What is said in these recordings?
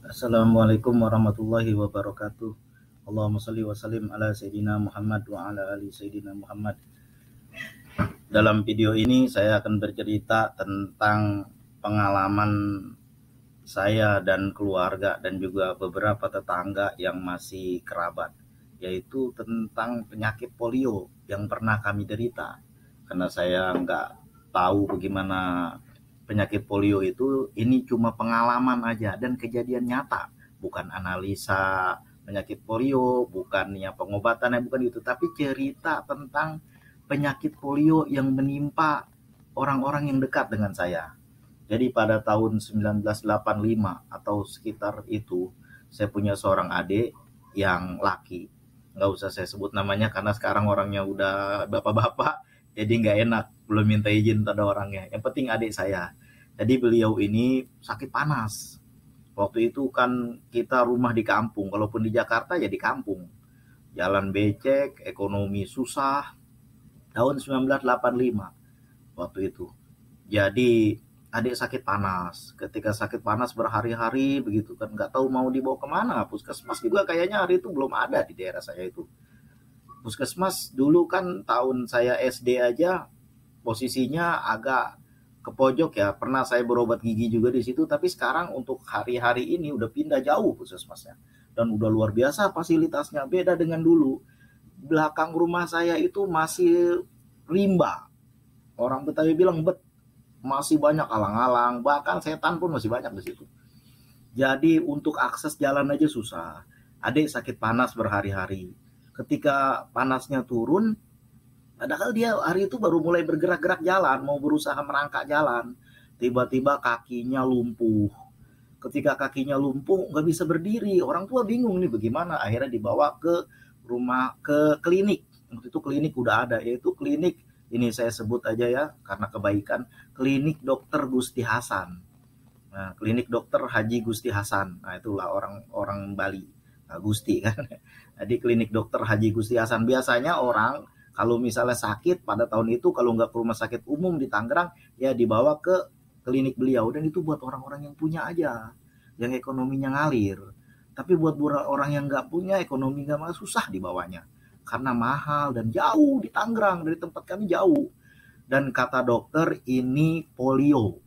Assalamualaikum warahmatullahi wabarakatuh. Allahumma shalli wa sallim ala Sayyidina Muhammad wa ala ali Sayyidina Muhammad. Dalam video ini saya akan bercerita tentang pengalaman saya dan keluarga dan juga beberapa tetangga yang masih kerabat, yaitu tentang penyakit polio yang pernah kami derita. Karena saya nggak tahu bagaimana penyakit polio itu, ini cuma pengalaman aja dan kejadian nyata, bukan analisa penyakit polio, bukannya pengobatannya, bukan itu, tapi cerita tentang penyakit polio yang menimpa orang-orang yang dekat dengan saya. Jadi pada tahun 1985 atau sekitar itu, saya punya seorang adik yang laki. Nggak usah saya sebut namanya karena sekarang orangnya udah bapak-bapak, jadi nggak enak, belum minta izin pada orangnya. Yang penting adik saya. Jadi beliau ini sakit panas. Waktu itu kan kita rumah di kampung, walaupun di Jakarta ya di kampung. Jalan becek, ekonomi susah. Tahun 1985 waktu itu. Jadi adik sakit panas. Ketika sakit panas berhari-hari begitu kan, nggak tahu mau dibawa kemana. Puskesmas juga kayaknya hari itu belum ada di daerah saya itu. Puskesmas dulu kan tahun saya SD aja posisinya agak ke pojok ya. Pernah saya berobat gigi juga di situ, tapi sekarang untuk hari-hari ini udah pindah jauh puskesmasnya. Dan udah luar biasa fasilitasnya, beda dengan dulu. Belakang rumah saya itu masih rimba. Orang Betawi bilang bet, masih banyak alang-alang, bahkan setan pun masih banyak di situ. Jadi untuk akses jalan aja susah. Adik sakit panas berhari-hari. Ketika panasnya turun, padahal dia hari itu baru mulai bergerak-gerak jalan, mau berusaha merangkak jalan. Tiba-tiba kakinya lumpuh. Ketika kakinya lumpuh, nggak bisa berdiri. Orang tua bingung nih bagaimana. Akhirnya dibawa ke klinik. Waktu itu klinik udah ada, yaitu klinik, ini saya sebut aja ya karena kebaikan, klinik dokter Gusti Hasan. Nah, klinik dokter Haji Gusti Hasan. Nah, itulah orang Bali. Nah, Gusti kan. Jadi klinik dokter Haji Gusti Hasan. Biasanya orang kalau misalnya sakit pada tahun itu, kalau nggak ke rumah sakit umum di Tangerang, ya dibawa ke klinik beliau. Dan itu buat orang-orang yang punya aja, yang ekonominya ngalir. Tapi buat orang yang nggak punya, ekonomi nggak mau, susah dibawanya. Karena mahal dan jauh di Tangerang, dari tempat kami jauh. Dan kata dokter ini polio.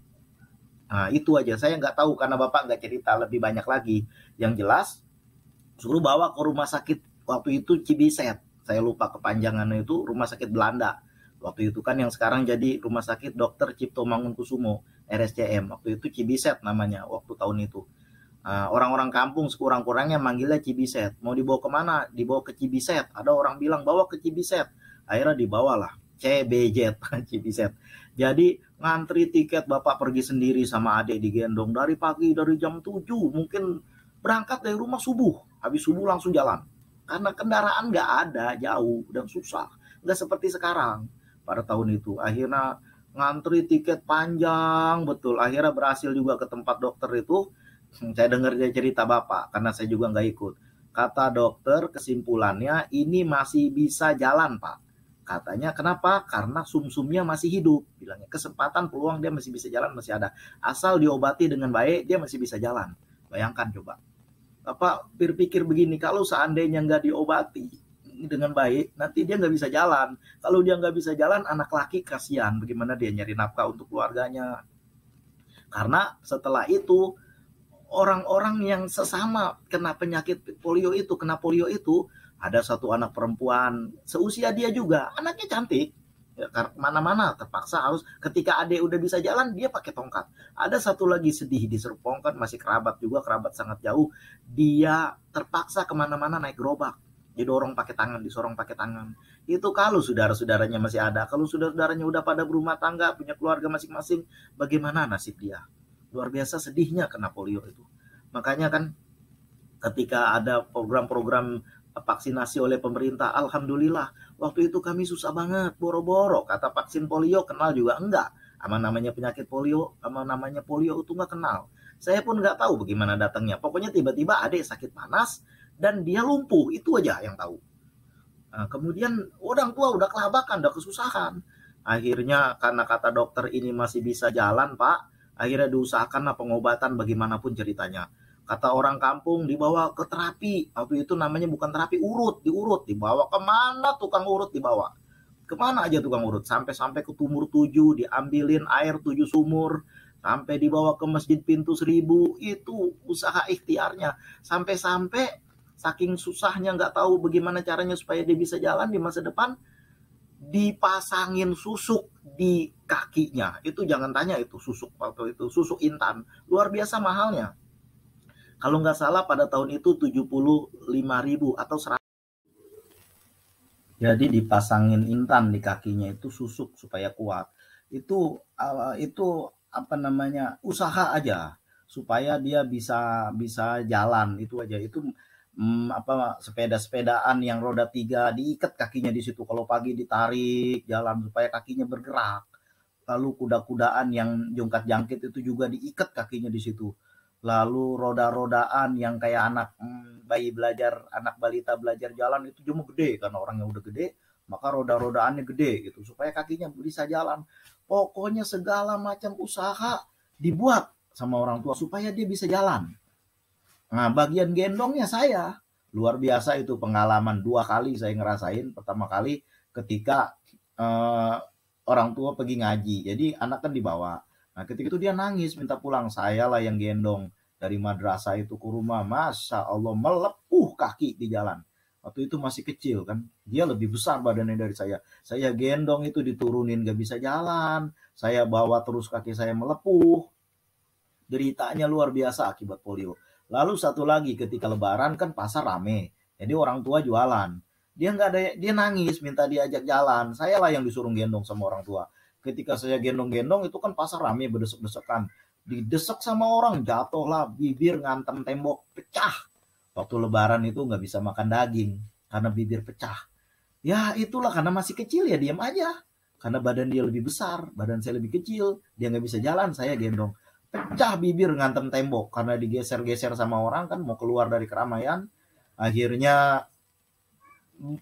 Nah, itu aja. Saya nggak tahu karena Bapak nggak cerita lebih banyak lagi. Yang jelas, suruh bawa ke rumah sakit waktu itu Cibiset. Saya lupa kepanjangannya itu, rumah sakit Belanda. Waktu itu kan yang sekarang jadi rumah sakit Dr. Cipto Mangunkusumo, RSCM. Waktu itu Cibiset namanya waktu tahun itu. Orang-orang kampung sekurang-kurangnya manggilnya Cibiset. Mau dibawa kemana? Dibawa ke Cibiset. Ada orang bilang bawa ke Cibiset. Akhirnya dibawalah CBZ Cibiset. Jadi ngantri tiket, Bapak pergi sendiri sama adik digendong dari pagi, dari jam 7 mungkin berangkat dari rumah subuh. Habis subuh langsung jalan. Karena kendaraan nggak ada, jauh dan susah. Nggak seperti sekarang pada tahun itu. Akhirnya ngantri tiket panjang betul. Akhirnya berhasil juga ke tempat dokter itu. Saya dengar dia cerita Bapak, karena saya juga nggak ikut. Kata dokter, kesimpulannya ini masih bisa jalan, Pak. Katanya kenapa? Karena sumsumnya masih hidup. Bilangnya kesempatan peluang dia masih bisa jalan, masih ada. Asal diobati dengan baik, dia masih bisa jalan. Bayangkan coba. Bapak berpikir begini, kalau seandainya nggak diobati dengan baik, nanti dia nggak bisa jalan. Kalau dia nggak bisa jalan, anak laki kasihan. Bagaimana dia nyari nafkah untuk keluarganya? Karena setelah itu, orang-orang yang sesama kena penyakit polio itu, kena polio itu, ada satu anak perempuan seusia dia juga, anaknya cantik, ya, mana-mana terpaksa harus, ketika adek udah bisa jalan dia pakai tongkat. Ada satu lagi sedih di Serpongkat, masih kerabat juga, kerabat sangat jauh, dia terpaksa kemana-mana naik gerobak, didorong pakai tangan, disorong pakai tangan. Itu kalau saudara-saudaranya masih ada. Kalau saudara-saudaranya udah pada berumah tangga, punya keluarga masing-masing, bagaimana nasib dia? Luar biasa sedihnya kena polio itu. Makanya kan ketika ada program-program vaksinasi oleh pemerintah, alhamdulillah waktu itu kami susah banget, boro-boro kata vaksin polio, kenal juga enggak sama namanya penyakit polio, sama namanya polio itu enggak kenal. Saya pun enggak tahu bagaimana datangnya, pokoknya tiba-tiba adik sakit panas dan dia lumpuh, itu aja yang tahu. Nah, kemudian orang tua udah kelabakan, udah kesusahan. Akhirnya karena kata dokter ini masih bisa jalan, Pak, akhirnya diusahakanlah pengobatan bagaimanapun ceritanya. Kata orang kampung dibawa ke terapi. Waktu itu namanya bukan terapi, diurut. Dibawa kemana tukang urut dibawa. Kemana aja tukang urut. Sampai ke Tumur 7, diambilin air 7 sumur. Sampai dibawa ke Masjid Pintu 1000. Itu usaha ikhtiarnya. Sampai-sampai saking susahnya nggak tahu bagaimana caranya supaya dia bisa jalan di masa depan, dipasangin susuk di kakinya. Itu jangan tanya itu susuk, waktu itu susuk intan, luar biasa mahalnya. Kalau nggak salah pada tahun itu 75.000 atau 100. Jadi dipasangin intan di kakinya itu susuk supaya kuat. Itu apa namanya, usaha aja supaya dia bisa jalan, itu aja. Itu sepeda-sepedaan yang roda 3 diikat kakinya di situ. Kalau pagi ditarik jalan supaya kakinya bergerak. Lalu kuda-kudaan yang jongkat-jangkit itu juga diikat kakinya di situ. Lalu roda-rodaan yang kayak anak balita belajar jalan itu cuma gede, karena orangnya udah gede, maka roda-rodaannya gede gitu supaya kakinya bisa jalan. Pokoknya segala macam usaha dibuat sama orang tua supaya dia bisa jalan. Nah, bagian gendongnya saya. Luar biasa itu pengalaman 2 kali saya ngerasain. Pertama kali ketika orang tua pergi ngaji. Jadi anak kan dibawa. Nah, ketika itu dia nangis minta pulang. Saya lah yang gendong dari madrasah itu ke rumah. Masya Allah, melepuh kaki di jalan. Waktu itu masih kecil kan. Dia lebih besar badannya dari saya. Saya gendong itu diturunin gak bisa jalan. Saya bawa terus kaki saya melepuh. Deritanya luar biasa akibat polio. Lalu satu lagi ketika lebaran kan pasar rame. Jadi orang tua jualan. Dia nggak ada, dia nangis minta diajak jalan. Saya lah yang disuruh gendong sama orang tua. Ketika saya gendong-gendong itu kan pasar rame berdesek-desekan. Didesek sama orang, jatuhlah bibir ngantem tembok, pecah. Waktu lebaran itu nggak bisa makan daging karena bibir pecah. Ya itulah karena masih kecil ya diam aja. Karena badan dia lebih besar, badan saya lebih kecil, dia nggak bisa jalan, saya gendong. Pecah bibir ngantem tembok karena digeser-geser sama orang kan mau keluar dari keramaian. Akhirnya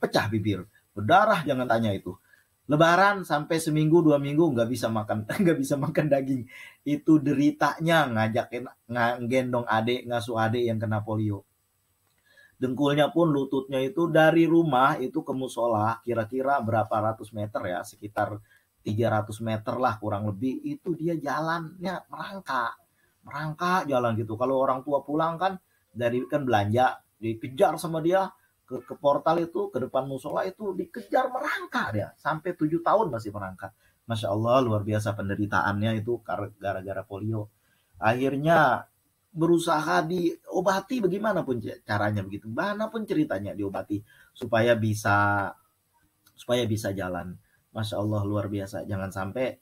pecah bibir, berdarah jangan tanya itu. Lebaran sampai seminggu 2 minggu nggak bisa makan nggak bisa makan daging. Itu deritanya gendong adik, ngasuh adik yang kena polio. Dengkulnya pun lututnya itu dari rumah itu ke musola kira-kira berapa ratus meter ya, sekitar 300 meter lah kurang lebih. Itu dia jalannya merangkak jalan gitu. Kalau orang tua pulang kan dari kan belanja dikejar sama dia ke portal itu, ke depan musola itu dikejar merangkak dia sampai 7 tahun masih merangkak. Masya Allah, luar biasa penderitaannya itu gara-gara polio. Akhirnya berusaha diobati bagaimanapun caranya begitu, bagaimanapun ceritanya diobati supaya bisa jalan. Masya Allah, luar biasa. Jangan sampai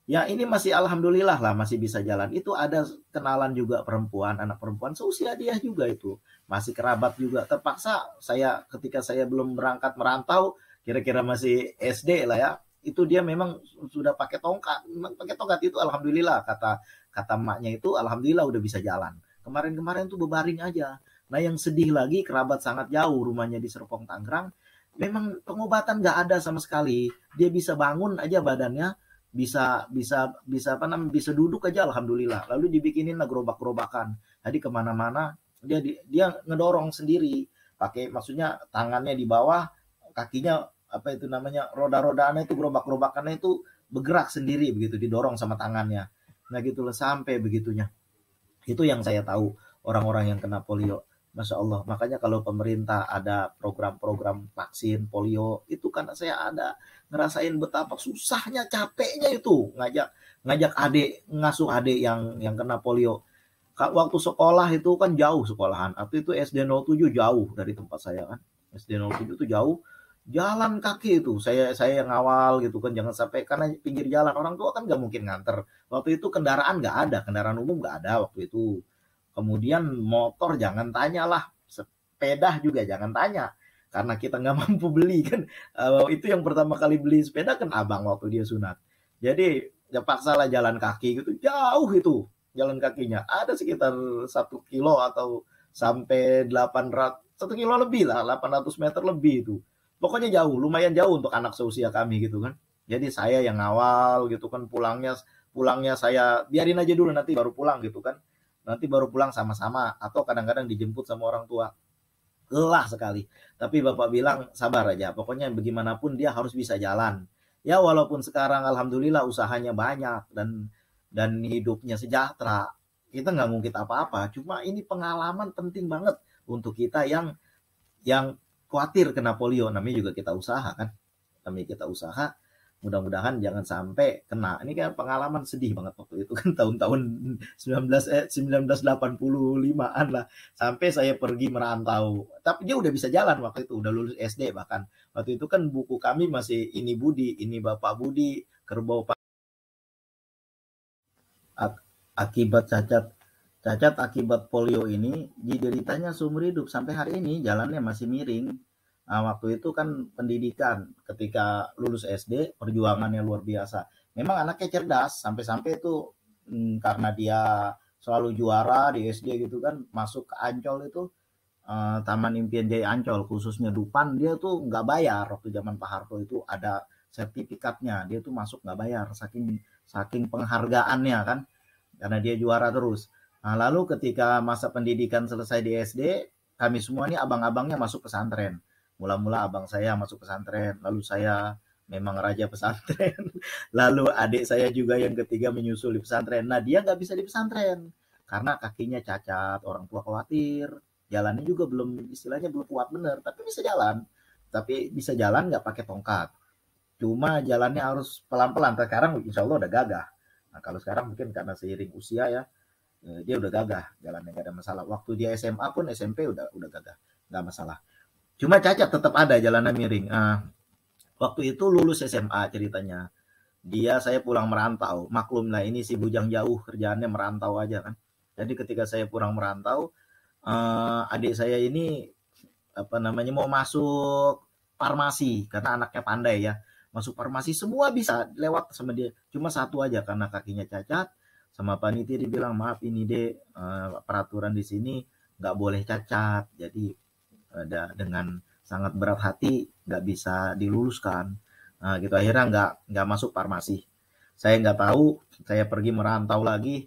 ya, ini masih alhamdulillah lah masih bisa jalan. Itu ada kenalan juga perempuan, anak perempuan seusia dia juga itu. Masih kerabat juga. Terpaksa saya ketika saya belum berangkat merantau, kira-kira masih SD lah ya. Itu dia memang sudah pakai tongkat. Memang pakai tongkat itu alhamdulillah, kata emaknya itu alhamdulillah udah bisa jalan. Kemarin-kemarin tuh bebaring aja. Nah, yang sedih lagi kerabat sangat jauh, rumahnya di Serpong Tangerang. Memang pengobatan nggak ada sama sekali. Dia bisa bangun aja badannya, bisa duduk aja alhamdulillah. Lalu dibikinin lah gerobak-gerobakan. Jadi kemana-mana dia ngedorong sendiri, pakai maksudnya tangannya di bawah, kakinya apa itu namanya, roda-rodaannya itu, gerobak-gerobakannya itu bergerak sendiri begitu, didorong sama tangannya. Nah gitulah sampai begitunya. Itu yang saya tahu orang-orang yang kena polio. Masya Allah. Makanya kalau pemerintah ada program-program vaksin polio, itu karena saya ada ngerasain betapa susahnya, capeknya itu ngajak adik, ngasuh adik yang kena polio. Waktu sekolah itu kan jauh sekolahan. Waktu itu SD 07 jauh dari tempat saya kan. SD 07 itu jauh. Jalan kaki itu. Saya yang awal gitu kan. Jangan sampai karena pinggir jalan. Orang tua kan nggak mungkin nganter. Waktu itu kendaraan nggak ada. Kendaraan umum nggak ada waktu itu. Kemudian motor jangan tanya lah. Sepeda juga jangan tanya. Karena kita nggak mampu beli kan. Itu yang pertama kali beli sepeda kan abang waktu dia sunat. Jadi ya paksalah jalan kaki gitu. Jauh itu jalan kakinya. Ada sekitar 1 kilo atau sampai 800, 1 kilo lebih lah, 800 meter lebih itu. Pokoknya jauh, lumayan jauh untuk anak seusia kami gitu kan. Jadi saya yang awal gitu kan, pulangnya saya biarin aja dulu nanti baru pulang gitu kan. nanti baru pulang sama-sama, atau kadang-kadang dijemput sama orang tua. Lelah sekali. Tapi bapak bilang sabar aja, pokoknya bagaimanapun dia harus bisa jalan. Ya walaupun sekarang alhamdulillah usahanya banyak dan hidupnya sejahtera, kita nggak ngungkit apa-apa. Cuma ini pengalaman penting banget untuk kita yang khawatir kena polio. Namanya juga kita usaha kan, namanya kita usaha. Mudah-mudahan jangan sampai kena. Ini kan pengalaman sedih banget waktu itu kan, tahun-tahun 1985-an lah, sampai saya pergi merantau. Tapi dia udah bisa jalan waktu itu, udah lulus SD bahkan. Waktu itu kan buku kami masih ini Budi, ini Bapak Budi, Kerbau akibat cacat akibat polio ini dideritanya seumur hidup sampai hari ini, jalannya masih miring. Nah, waktu itu kan pendidikan, ketika lulus SD perjuangannya luar biasa. Memang anaknya cerdas, sampai-sampai itu karena dia selalu juara di SD gitu kan, masuk ke Ancol itu, Taman Impian Jaya Ancol khususnya Dupan, dia tuh nggak bayar. Waktu zaman Pak Harto itu ada sertifikatnya, dia tuh masuk nggak bayar, saking saking penghargaannya kan, karena dia juara terus. Nah, lalu ketika masa pendidikan selesai di SD, kami semua ini abang-abangnya masuk pesantren. Mula-mula abang saya masuk pesantren, lalu saya memang raja pesantren. Lalu adik saya juga yang ketiga menyusul di pesantren. Nah, dia nggak bisa di pesantren karena kakinya cacat, orang tua khawatir. Jalannya juga belum, istilahnya belum kuat bener, tapi bisa jalan. Tapi bisa jalan nggak pakai tongkat. Cuma jalannya harus pelan-pelan. Sekarang insya Allah udah gagah. Nah, kalau sekarang mungkin karena seiring usia ya, dia udah gagah, jalannya nggak ada masalah. Waktu dia SMA pun SMP udah gagah, nggak masalah. Cuma cacat tetap ada, jalannya miring. Waktu itu lulus SMA ceritanya. Saya pulang merantau. Maklum lah ini si bujang jauh, kerjaannya merantau aja kan. Jadi ketika saya pulang merantau, adik saya ini apa namanya mau masuk farmasi karena anaknya pandai ya. Masuk farmasi semua bisa lewat sama dia. Cuma satu aja karena kakinya cacat. Sama panitia dibilang maaf ini deh, peraturan di sini nggak boleh cacat. Jadi dengan sangat berat hati nggak bisa diluluskan. Nah, gitu akhirnya nggak masuk farmasi. Saya nggak tahu, saya pergi merantau lagi,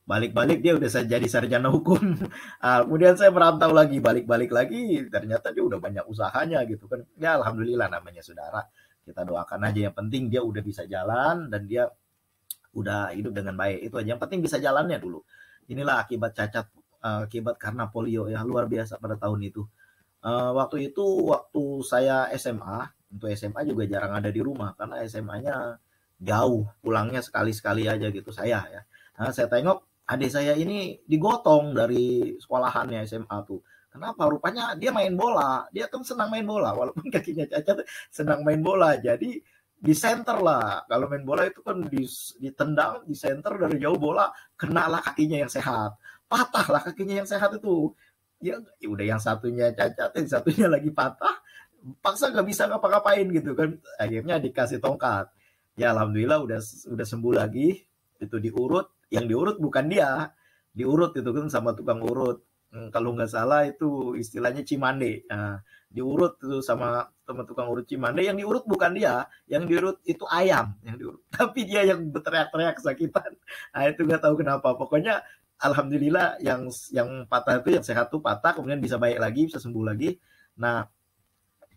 balik-balik dia udah jadi sarjana hukum. Kemudian saya merantau lagi, balik-balik lagi, ternyata dia udah banyak usahanya gitu kan. Ya alhamdulillah, namanya saudara, kita doakan aja, yang penting dia udah bisa jalan dan dia udah hidup dengan baik. Itu aja yang penting, bisa jalannya dulu. Inilah akibat cacat, akibat karena polio ya, luar biasa pada tahun itu. Waktu saya SMA, untuk SMA juga jarang ada di rumah karena SMA-nya jauh, pulangnya sekali-sekali aja gitu saya ya. Nah, saya tengok adik saya ini digotong dari sekolahannya SMA tuh. Kenapa? Rupanya dia main bola. Dia kan senang main bola walaupun kakinya cacat, senang main bola. Jadi di center lah. Kalau main bola itu kan ditendang, di center dari jauh bola, kenalah kakinya yang sehat. Patahlah kakinya yang sehat itu. Ya udah, yang satunya cacat, yang satunya lagi patah, paksa nggak bisa ngapa-ngapain gitu kan, akhirnya dikasih tongkat. Ya alhamdulillah udah sembuh lagi. Itu diurut, yang diurut bukan dia, diurut itu kan sama tukang urut. Kalau nggak salah itu istilahnya cimande. Nah, diurut itu sama teman tukang urut cimande, yang diurut bukan dia, yang diurut itu ayam yang diurut. Tapi dia yang berteriak-teriak kesakitan. Nah, itu nggak tahu kenapa. Pokoknya alhamdulillah yang patah itu, yang sehat tuh patah, kemudian bisa baik lagi, bisa sembuh lagi. Nah,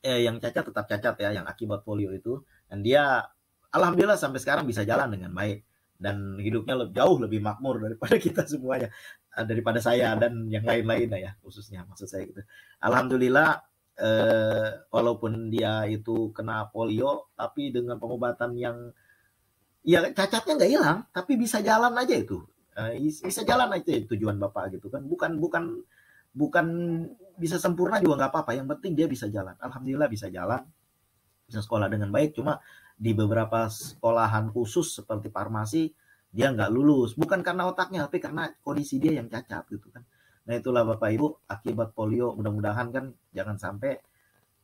yang cacat tetap cacat ya, yang akibat polio itu. Dan dia alhamdulillah sampai sekarang bisa jalan dengan baik. Dan hidupnya jauh lebih makmur daripada kita semuanya. Daripada saya dan yang lain-lainnya ya, khususnya maksud saya gitu. Alhamdulillah, walaupun dia itu kena polio, tapi dengan pengobatan yang, ya cacatnya nggak hilang, tapi bisa jalan aja itu. Bisa jalan aja tujuan Bapak gitu kan. Bukan bisa sempurna juga nggak apa-apa, yang penting dia bisa jalan. Alhamdulillah bisa jalan, bisa sekolah dengan baik. Cuma di beberapa sekolahan khusus seperti farmasi dia nggak lulus, bukan karena otaknya tapi karena kondisi dia yang cacat gitu kan. Nah itulah Bapak Ibu akibat polio. Mudah-mudahan kan jangan sampai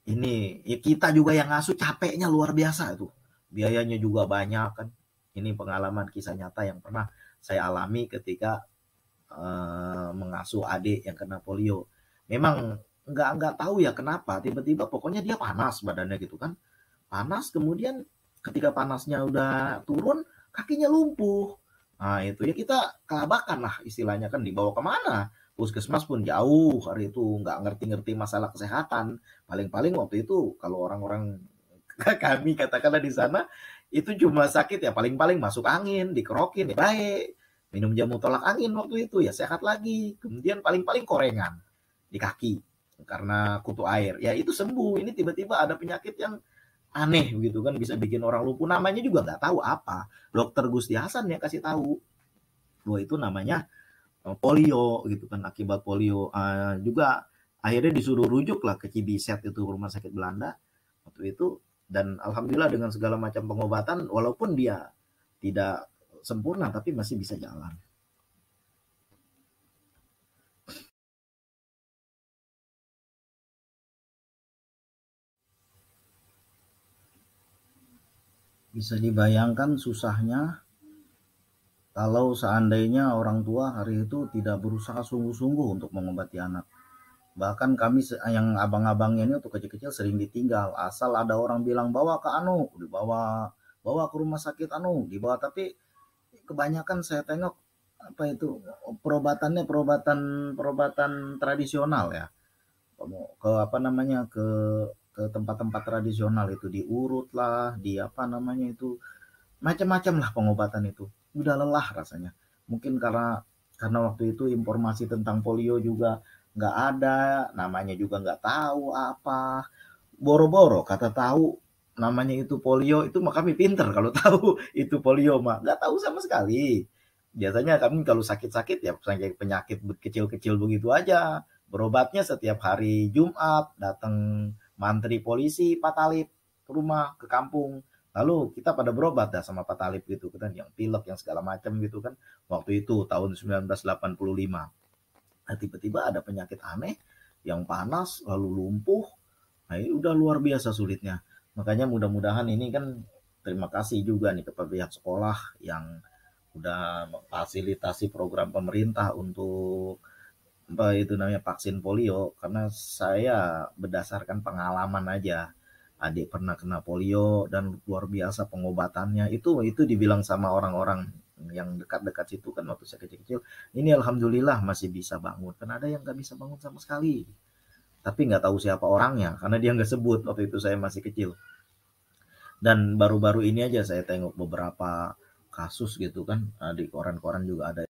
ini ya, kita juga yang ngasuh capeknya luar biasa itu, biayanya juga banyak kan. Ini pengalaman kisah nyata yang pernah saya alami ketika mengasuh adik yang kena polio. Memang nggak tahu ya kenapa tiba-tiba pokoknya dia panas badannya gitu kan, panas, kemudian ketika panasnya udah turun kakinya lumpuh. Nah itu ya kita kelabakan lah istilahnya, kan dibawa kemana, puskesmas pun jauh hari itu, nggak ngerti-ngerti masalah kesehatan. Paling-paling waktu itu kalau orang-orang kami katakanlah di sana itu cuma sakit ya paling-paling masuk angin, dikerokin ya baik, minum jamu tolak angin waktu itu ya sehat lagi. Kemudian paling-paling korengan di kaki karena kutu air ya itu sembuh. Ini tiba-tiba ada penyakit yang aneh gitu kan, bisa bikin orang lumpuh, namanya juga nggak tahu apa. Dokter Gusti Hasan ya kasih tahu bahwa itu namanya polio gitu kan, akibat polio. Juga akhirnya disuruh rujuk lah ke Cibiset, itu rumah sakit Belanda waktu itu. Dan alhamdulillah dengan segala macam pengobatan, walaupun dia tidak sempurna tapi masih bisa jalan. Bisa dibayangkan susahnya kalau seandainya orang tua hari itu tidak berusaha sungguh-sungguh untuk mengobati anak. Bahkan kami yang abang-abangnya ini waktu kecil-kecil sering ditinggal, asal ada orang bilang bawa ke anu, dibawa, bawa ke rumah sakit anu, dibawa. Tapi kebanyakan saya tengok apa itu perobatannya perobatan tradisional ya. Ke apa namanya, ke tempat-tempat tradisional itu diurut lah, di apa namanya itu, macam-macam lah pengobatan itu. Udah lelah rasanya. Mungkin karena waktu itu informasi tentang polio juga nggak ada, namanya juga nggak tahu apa. Boro-boro kata tahu namanya itu polio, itu mah kami pinter kalau tahu itu polio mah. Nggak tahu sama sekali. Biasanya kami kalau sakit-sakit ya penyakit kecil-kecil begitu aja. Berobatnya setiap hari Jumat, datang mantri polisi Pak Talib ke rumah, ke kampung. Lalu kita pada berobat dah sama Pak Talib gitu kan, yang pilek, yang segala macam gitu kan. Waktu itu tahun 1985. Nah, tiba-tiba ada penyakit aneh yang panas lalu lumpuh. Nah, ini udah luar biasa sulitnya. Makanya mudah-mudahan ini kan, terima kasih juga nih kepada pihak sekolah yang udah memfasilitasi program pemerintah untuk apa itu namanya vaksin polio, karena saya berdasarkan pengalaman aja, adik pernah kena polio dan luar biasa pengobatannya. Itu dibilang sama orang-orang yang dekat-dekat situ kan waktu saya kecil-kecil, ini alhamdulillah masih bisa bangun, kan ada yang nggak bisa bangun sama sekali, tapi nggak tahu siapa orangnya karena dia nggak sebut waktu itu saya masih kecil. Dan baru-baru ini aja saya tengok beberapa kasus gitu kan, di koran-koran juga ada